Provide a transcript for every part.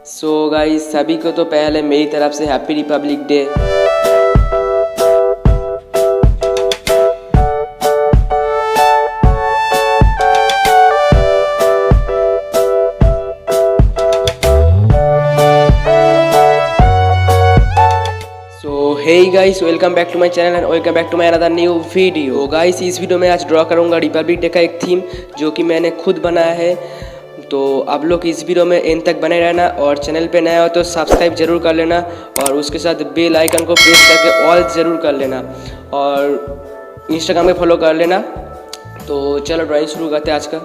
So guys सभी को तो पहले मेरी तरफ से happy Republic Day. Hey guys, welcome back to my channel and welcome back to my another new video. Guys इस वीडियो में आज ड्रॉ करूंगा रिपब्लिक डे का एक थीम जो कि मैंने खुद बनाया है। तो आप लोग इस वीडियो में एंड तक बने रहना और चैनल पे नया हो तो सब्सक्राइब जरूर कर लेना और उसके साथ बेल आइकन को प्रेस करके ऑल ज़रूर कर लेना और इंस्टाग्राम पे फॉलो कर लेना। तो चलो ड्राइंग शुरू करते हैं आज का।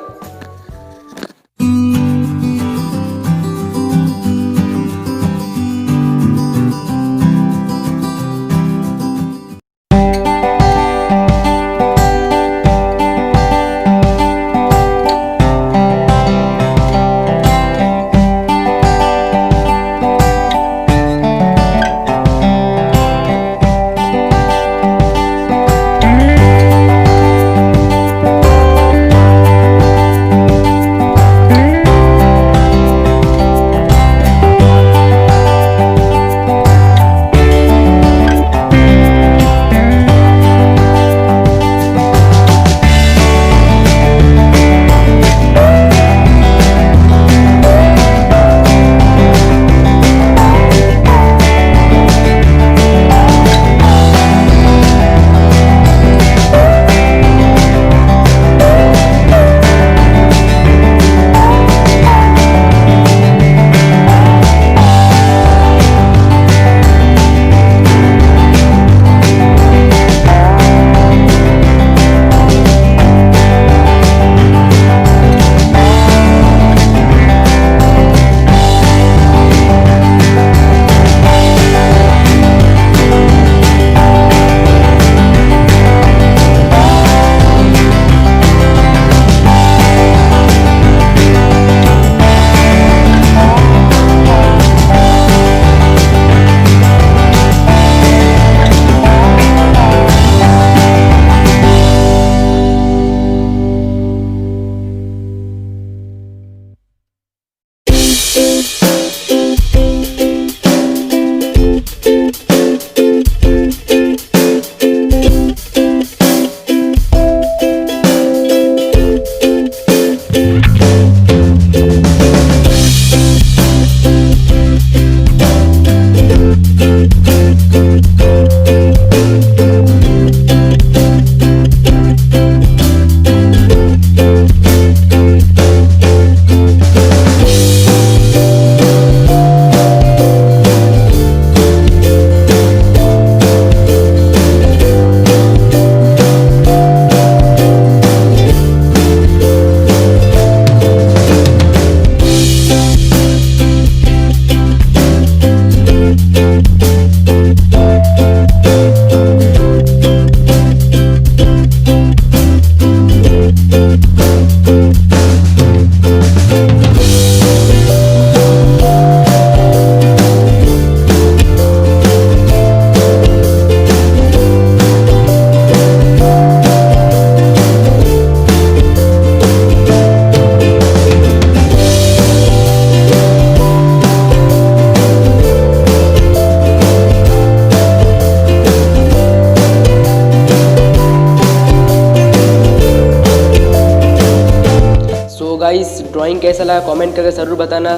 गाइस ड्राइंग कैसा लगा कमेंट करके ज़रूर बताना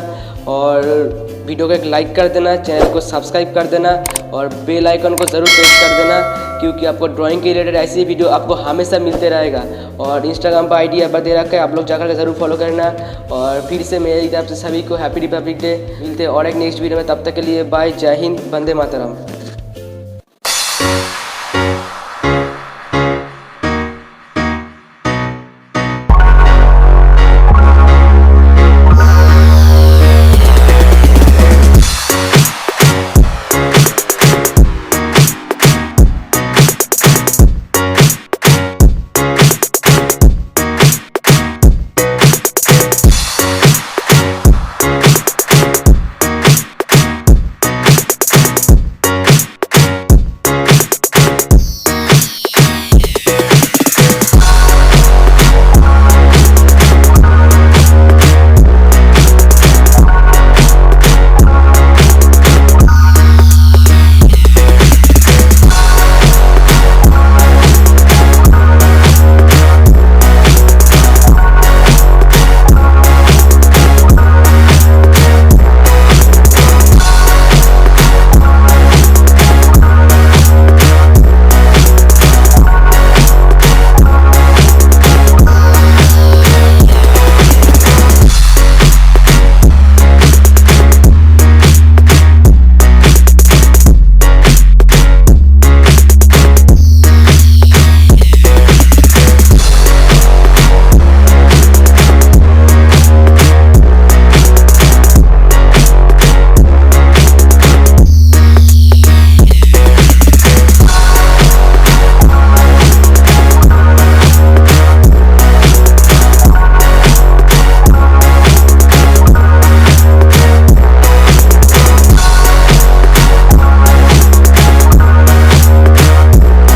और वीडियो को एक लाइक कर देना, चैनल को सब्सक्राइब कर देना और बेल आइकन को ज़रूर प्रेस कर देना क्योंकि आपको ड्राइंग के रिलेटेड ऐसी वीडियो आपको हमेशा मिलते रहेगा। और इंस्टाग्राम पर आईडी दे रखा है, आप लोग जाकर के ज़रूर फॉलो करना। और फिर से मेरी तरफ से सभी को हैप्पी रिपब्लिक डे। मिलते हैं और एक नेक्स्ट वीडियो में, तब तक के लिए बाय, जय हिंद, वंदे मातरम।